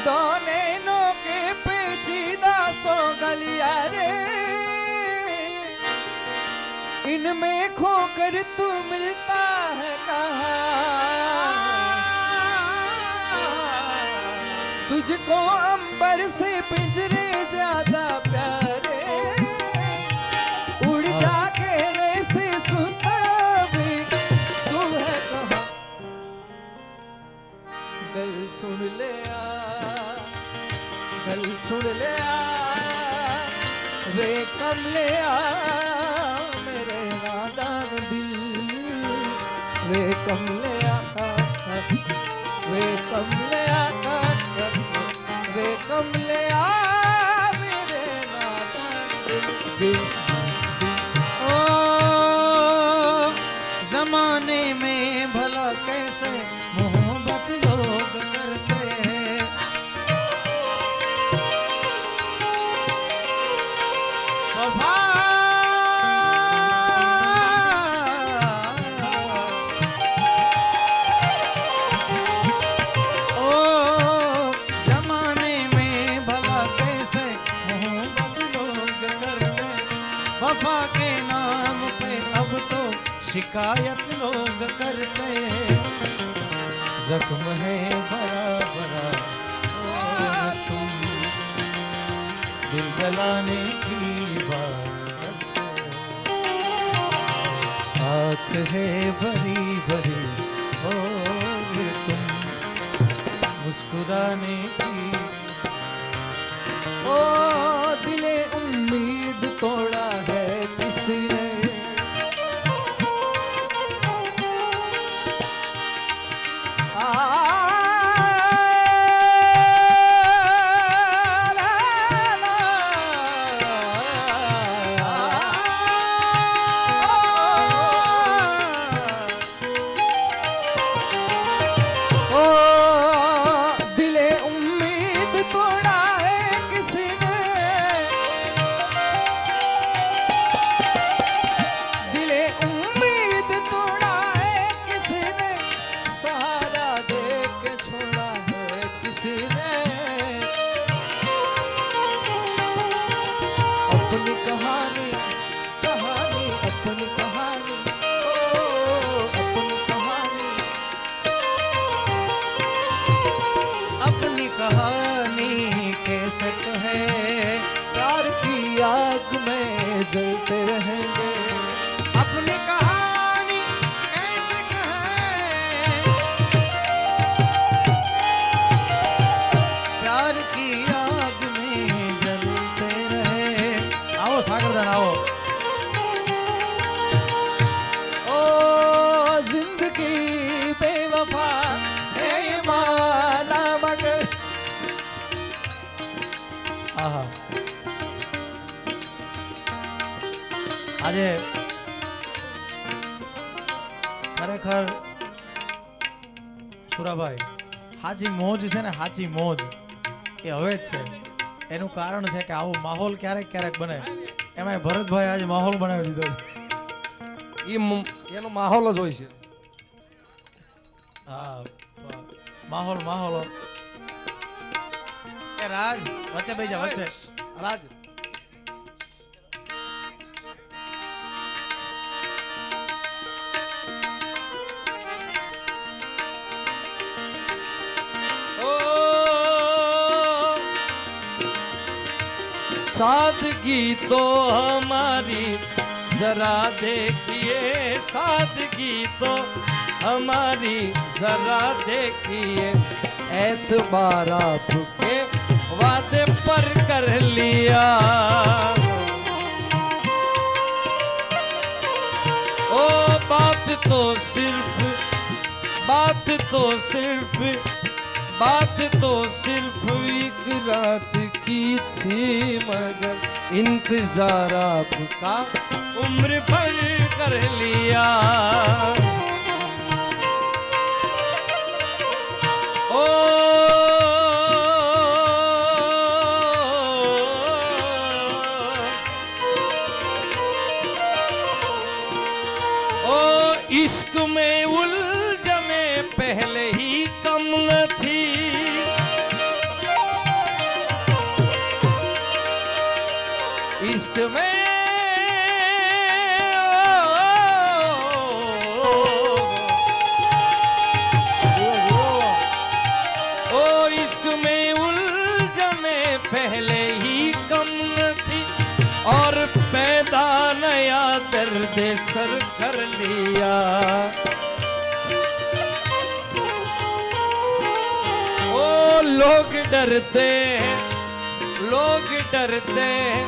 दोने नो के पेचीदा सो गलिया रे, इनमें खोकर तू मिलता है कहाँ। तुझको अंबर से पिंजरे ज्यादा प्यारे, उड़ जा कहने से सुनता भी तू है कहाँ। गल सुन ले आ, गल सुन ले आ, वे कमले आ मेरे नादान दिल, वे कमले आ, वे कमले आ, वे कमले आ मेरे नादान दिल। ओ जमाने में भला कैसे मोहब्बत लोग करते हैं। वफा वफा के नाम पे अब तो शिकायत लोग करते हैं। जख्म है भरा भरा तुम दिल जलाने की बात करते हो। आँख है भरी भरी और तुम मुस्कुराने की। ओ दिले उम्मीद तोड़ा है किसी ने, अपनी कहानी कहानी अपनी कहानी, ओ अपनी कहानी, अपनी कहानी कैसे कहे। प्यार की आग में जलते रहेंगे। अपनी कहानी कैसे कहे। प्यार की आग में जलते रहे। आओ सागरदान आओ। ओ जिंदगी बेवफा है माना मगर। आहा આજે ખરેખર સુરાભાઈ હાચી મોજ છે ને, હાચી મોજ એ હવે જ છે. એનું કારણ છે કે આવો માહોલ ક્યારેક ક્યારેક બને. એમાં ભરતભાઈ આજે માહોલ બનાવી દીધો. એનો માહોલ જ હોય છે. હા માહોલ માહોલ. એ રાજ વચ્ચે બેસી જા વચ્ચે. રાજ सादगी तो हमारी जरा देखिए, सादगी तो हमारी जरा देखिए, एतबार आपके वादे पर कर लिया। ओ बात तो सिर्फ एक रात की थी, मगर इंतजार आपका उम्र भर कर लिया। ओ इश्क में उलझने पहले ही कम न थी। इश्क में ओ इश्क में उलझने पहले ही कम न थी और पैदा नया दर्द सर कर लिया। ओ लोग डरते हैं, लोग डरते हैं,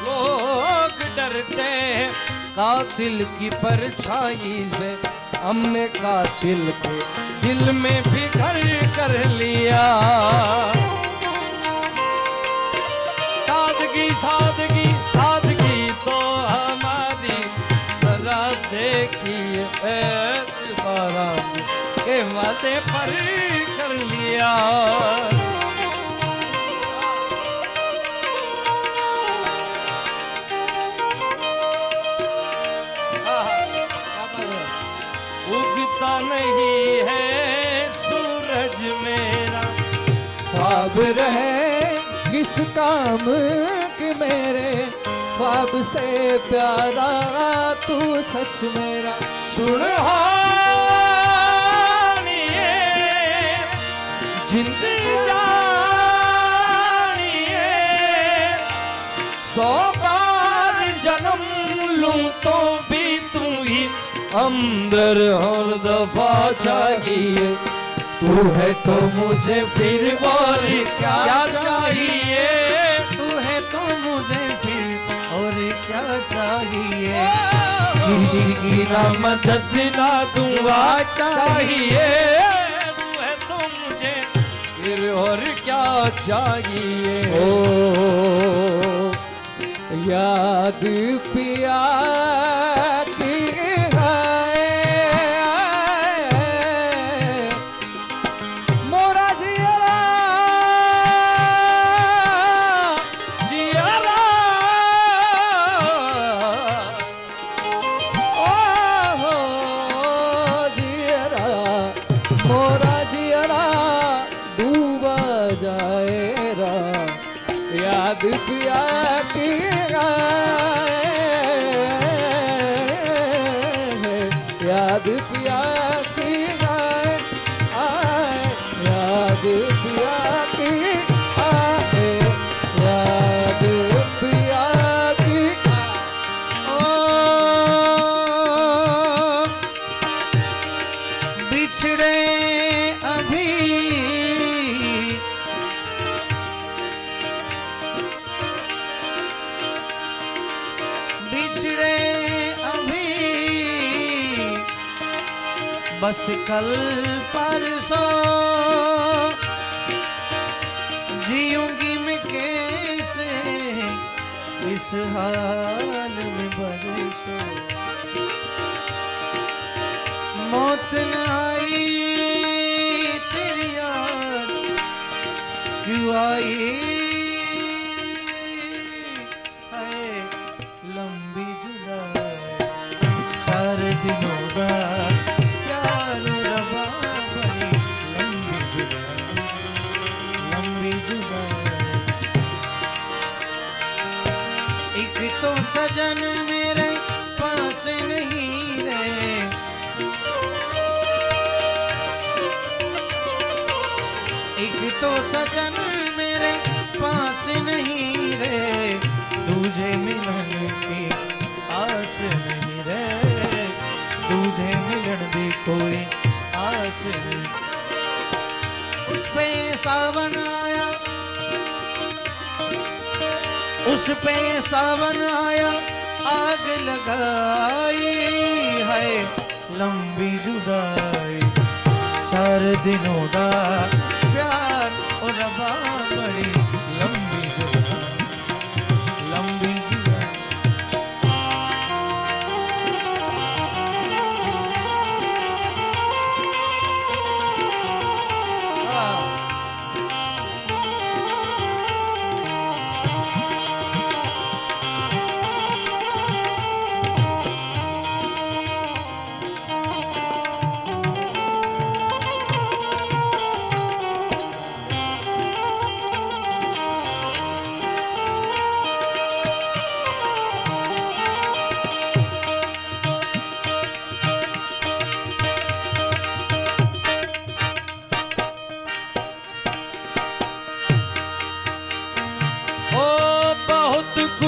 लोग डरते हैं कातिल की परछाई से। हमने कातिल के दिल में भी घर कर लिया। सादगी सादगी सादगी तो हमारी जरा देखिए दोबारा के माथे पर कर लिया। उगता नहीं है सूरज मेरा, ख्वाब रहे किस काम कि मेरे ख्वाब से प्यारा तू सच मेरा। सुन हानिए जिंदगी जानिए, 100 बार जन्म लूं तो भी तू ही अंदर हर दफा चाहिए। तू है तो मुझे फिर और क्या चाहिए। तू है तो मुझे फिर और क्या चाहिए। किसी की ना मदद ना दुआ चाहिए। तू है तो मुझे फिर और क्या चाहिए। ओ याद पिया की मोरा जिया जियारा ओ हो जियरा मोरा जियरा डूबा जाएरा। याद पिया की याद पिया की आए, याद पिया की आए, याद पिया की ओ बिछड़े अभी बिछड़े अभी बस कल परसों जीऊंगी मैं कैसे इस हाल में बरसों। मौत न आई तेरी याद क्यों आई है लंबी जुदाई। 4 दिनों बाद प्यार रबा भरी लंबी जुदाई, लंबी जुदाई। एक तो सजन मेरे पास नहीं रहे, एक तो सजन मेरे पास नहीं रहे। तुझे मिलन की आस नहीं रहे, तुझे मिलन की कोई आस नहीं। उस पे सावन आया, उस पे सावन आया आग लगाई है लंबी जुदाई। 4 दिनों का प्यार और रबा बड़ी लंबी जुदाई, लंबी जुदाई।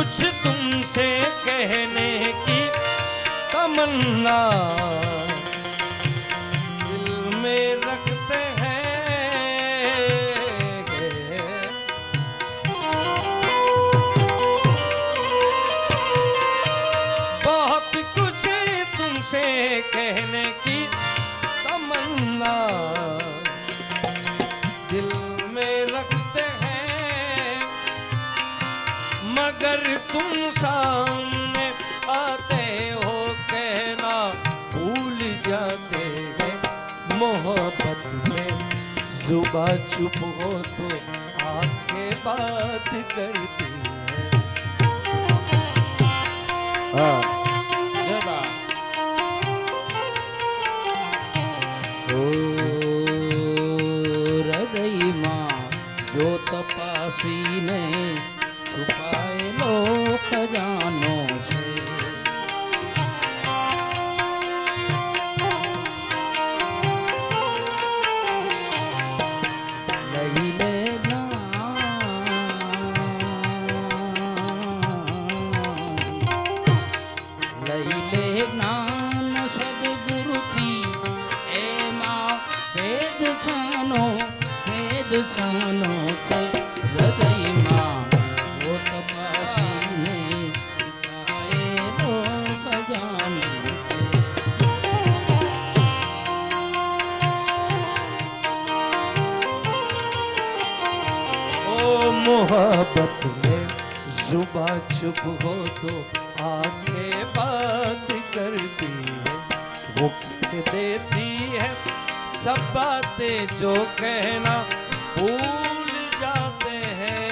कुछ तुमसे कहने की तमन्ना दिल में रखते हैं। बहुत कुछ तुमसे कहने की तमन्ना दिल में रखते हैं, मगर तुम सामने आते हो कहना भूल जाते हैं। मोहब्बत में जुबां चुप हो तो आंखें बात करती हैं। जय बाबा। હૃદયમાં જો તપાસીને છુપાયેલો ખજાનો છે, લઈ લેના લઈ લે જ્ઞાન સદગુરુથી, એમાં વેદ છાનો છે, હૃદયમાં જો તપાસીને છુપાયેલો ખજાનો છે. ओ मोहब्बत में जुबां चुप हो तो आंखें बात करती है। वो कह देती है सब बातें जो कहना भूल जाते हैं।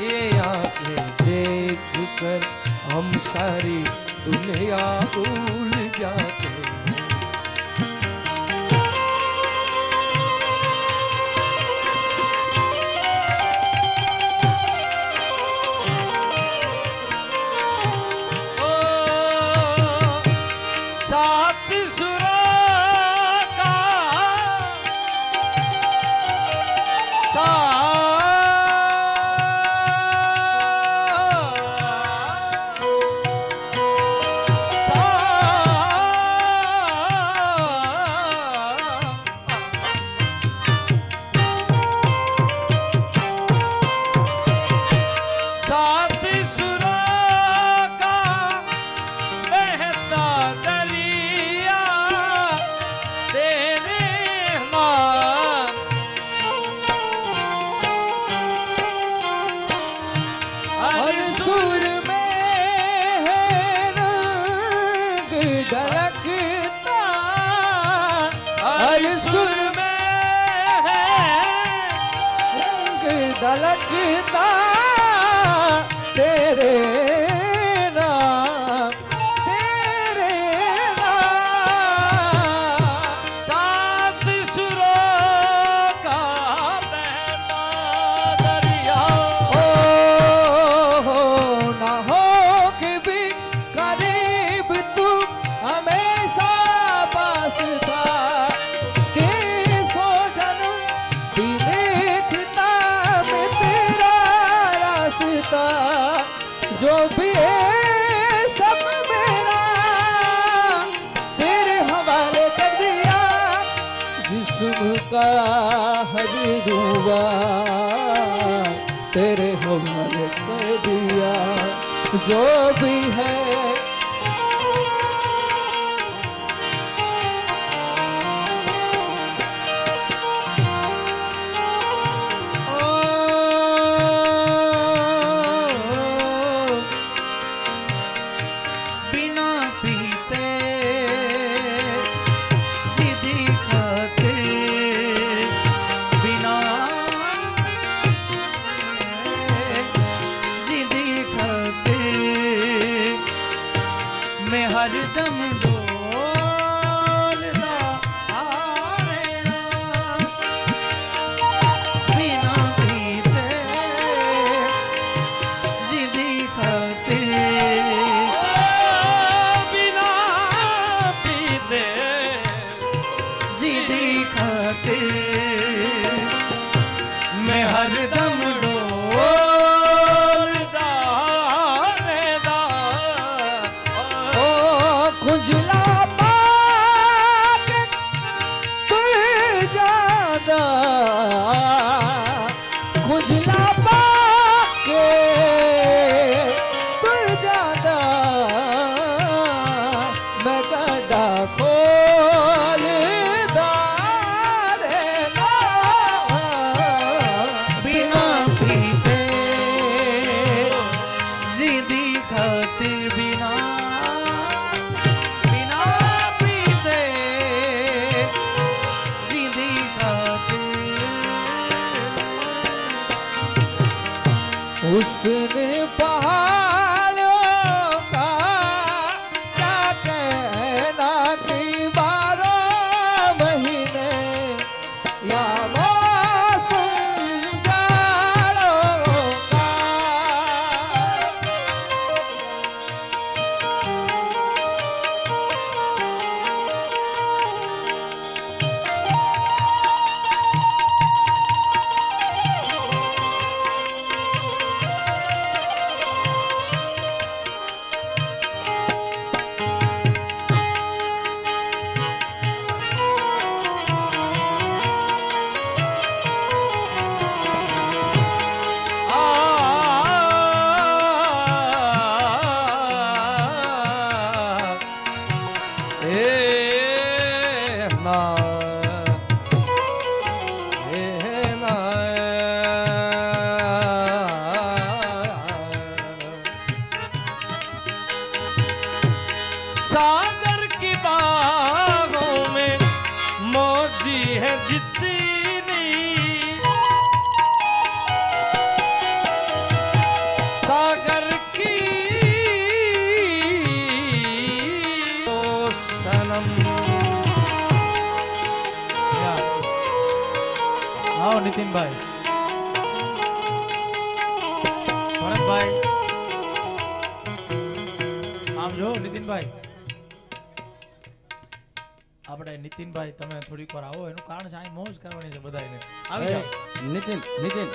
ये आंखें देख कर हम सारी दुनिया भूल जाते हैं। सात सुरों का सात सुरों का बहता दरिया तेरे नाम। हर सुर में है रंग ढलकता, हर सुर में है रंग ढलकता तेरे नाम, तेरे नाम। सात सुरों का बहता दरिया ना हो कि भी करीब तू हमेशा पास था, कि सौ जन्म भी देखता मैं तेरा रास्ता, जो भी है सब मेरा तेरे हवाले कर दिया, जिस्म का हर दुआ तेरे हवाले कर दिया, जो भी है बिना पीते जिदी खाते, बिना जिदी खाते मैं हरदम डोलता आवेला। बिना पीते जिदी खाते, बिना पीते जिदी खाते मैं हरदम डोलता उसने पहाड़ों का क्या कहना कि 12 महीने या मौसम जाड़ों का। सागर की बाहों में मौजी है जितनी, सागर की ओ सनम। आओ नितिन भाई, ભરત ભાઈ, આમ જો નીતિન ભાઈ, આપણે નીતિન ભાઈ તમે થોડીક વાર આવો, એનું કારણ છે અહીં મોજ કરવાની છે બધાને. આવી જાઓ. नितिन नितिन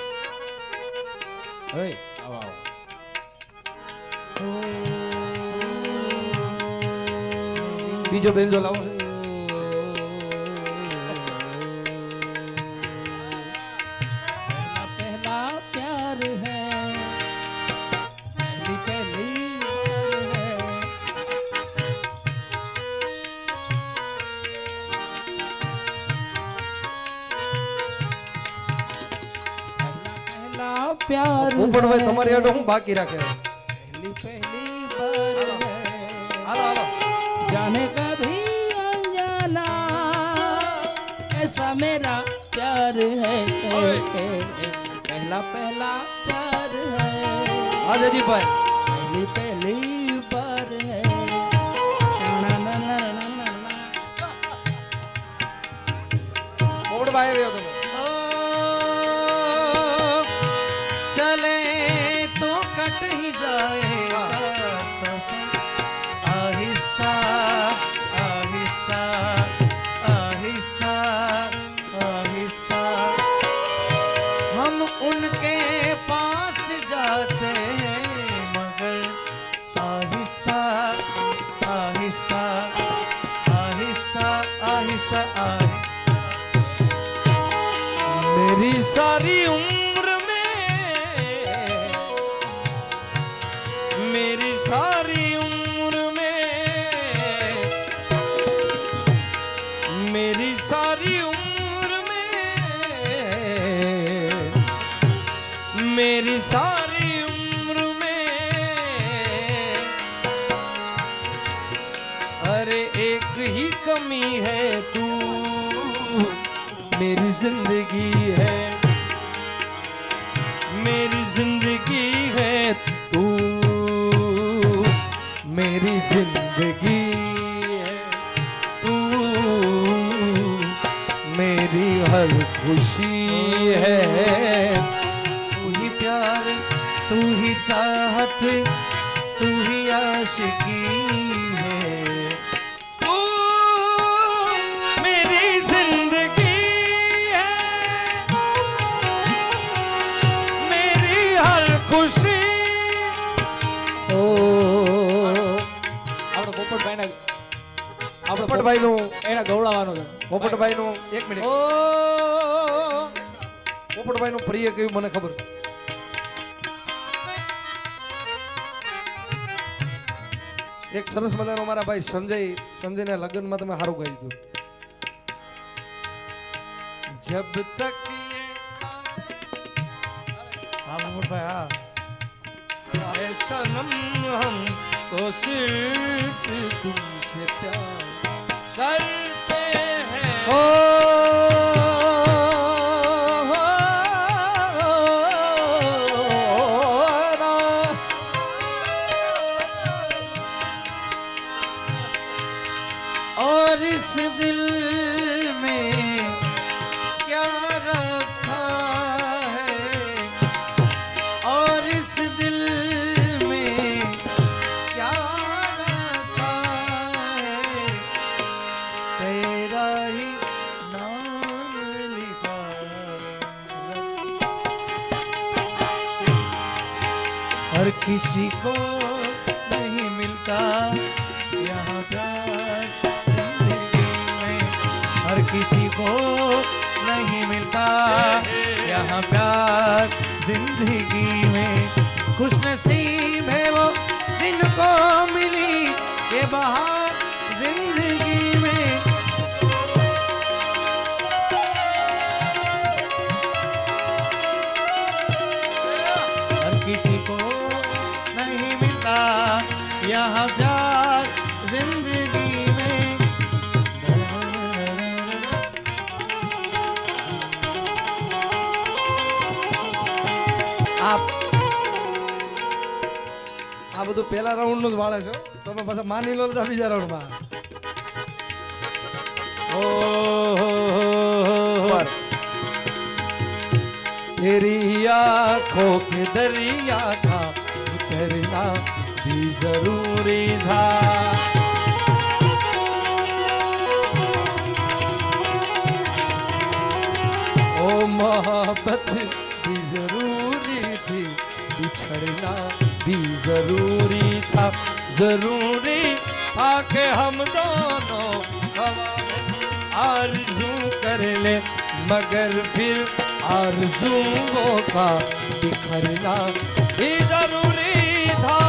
ओए आओ आओ। બીજો બેન્જો લાવો. पहला प्यार है, पहली पहली बार है। पहला प्यार પોપટભાઈ તમારી આડો હું બાકી રાખે. पहली पहली बार है। હાલો હાલો. जाने कभी अनजाना ऐसा मेरा प्यार है, पहला पहला प्यार है, હા જયદીપભાઈ. पहली पहली बार है। ना ना ना ना ना ना। પોપટભાઈ આવ્યો તમે. चले तो कट ही जाएगा सफर, आहिस्ता आहिस्ता आहिस्ता आहिस्ता हम उनके पास जाते हैं, मगर आहिस्ता आहिस्ता आहिस्ता आहिस्ता आहिस्ता। मेरी सारी उम्र में, मेरी सारी उम्र में, मेरी सारी उम्र में, मेरी सारी उम्र में, अरे एक ही कमी है तू मेरी जिंदगी है, मेरी जिंदगी है तू, मेरी जिंदगी है तू, मेरी हर खुशी है। तू ही प्यार, तू ही चाहत, तू ही आशिकी है। तू मेरी जिंदगी है, मेरी हर खुशी। ओ આપણો પોપટભાઈ આપણો પોપટભાઈનું એના ગૌડાવાનો છે। પોપટભાઈનું એક મિનિટ. ઓ પોપટભાઈનું પ્રિય કયું મને ખબર. એક સરસ મજાનો મારા ભાઈ સંજયના લગ્નમાં તમે સારું ગાયું હતું. જબ તક ये हाँ मोहम्मद भाई हाँ है सनम हम तो सिर्फ तुमसे प्यार करते हैं। ओ हर किसी को नहीं मिलता यहाँ प्यार जिंदगी में, हर किसी को नहीं मिलता यहाँ प्यार जिंदगी में। खुश नसीब है वो जिनको मिली ये बहार जिंदगी में। हर किसी को नहीं मिलता यहाँ प्यार जिंदगी में। આપ આ બધું પહેલા રાઉન્ડ નું જ વાળે છો, તમે પાછા માની લો તો બીજા રાઉન્ડ માં। तेरी आंखों के दरिया का उतरना भी जरूरी था, ओ मोहब्बत भी जरूरी थी, बिछड़ना भी जरूरी था। जरूरी था कि हम दोनों हवा में आरज़ू कर ले, मगर फिर आरज़ुओं का बिखरना भी जरूरी था।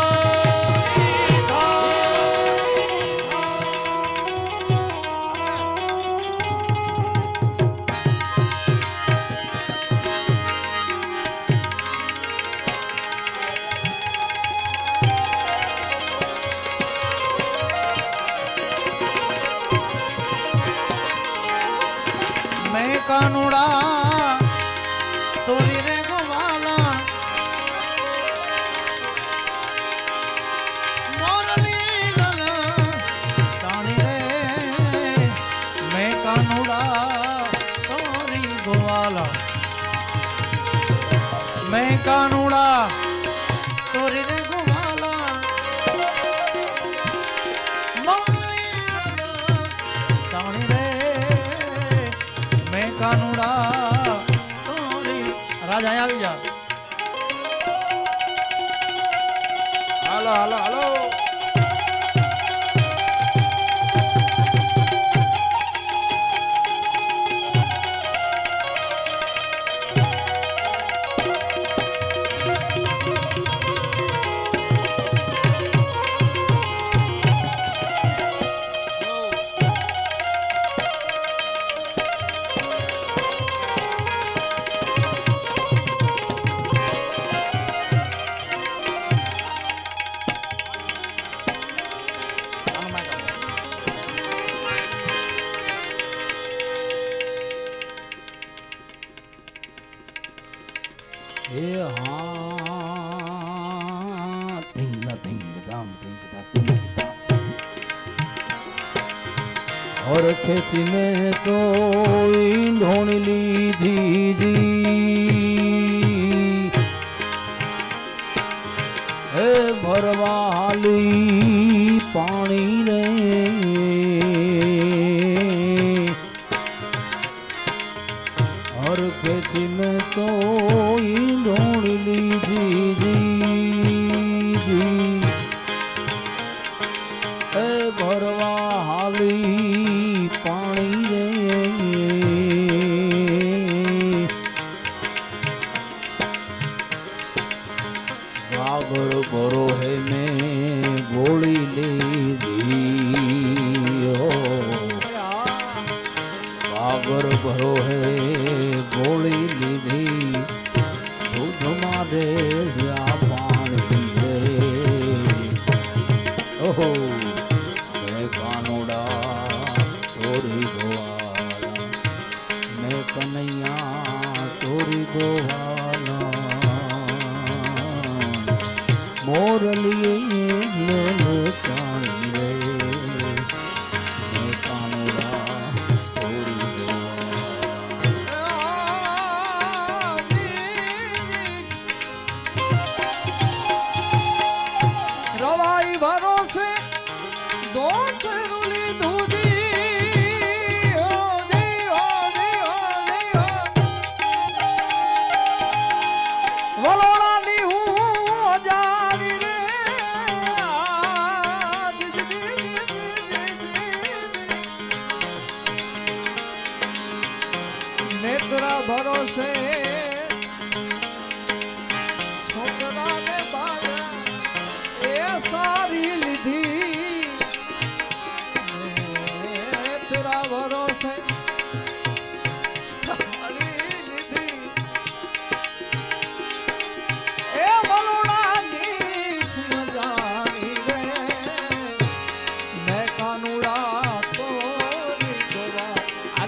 मैं कानूड़ा तोरी रे गोवाला मोरली लला तानी रे। मैं कानूड़ा तोरी गोवाला, मैं कानूड़ा तोरी रे गोवाला मोरली लला तानी रे। मैं कानूड़ा तोरी। राजा यहाँ આવી જા। હાલો હાલો હાલો। और खेती में तो ढूंढ ली दीदी, भरवाली पानी रे। और खेती में तो ढूंढ ली दीदी, भरवाली पानी रे। गागर भरो है मैं गोली ले दी हो, गागर भरो है गोली ले दी, दूध मारे या पानी रे। ओहो मैं कानूड़ा तोरी गोवाला, मैं कन्हैया तोरी गोवाला। मोरलिए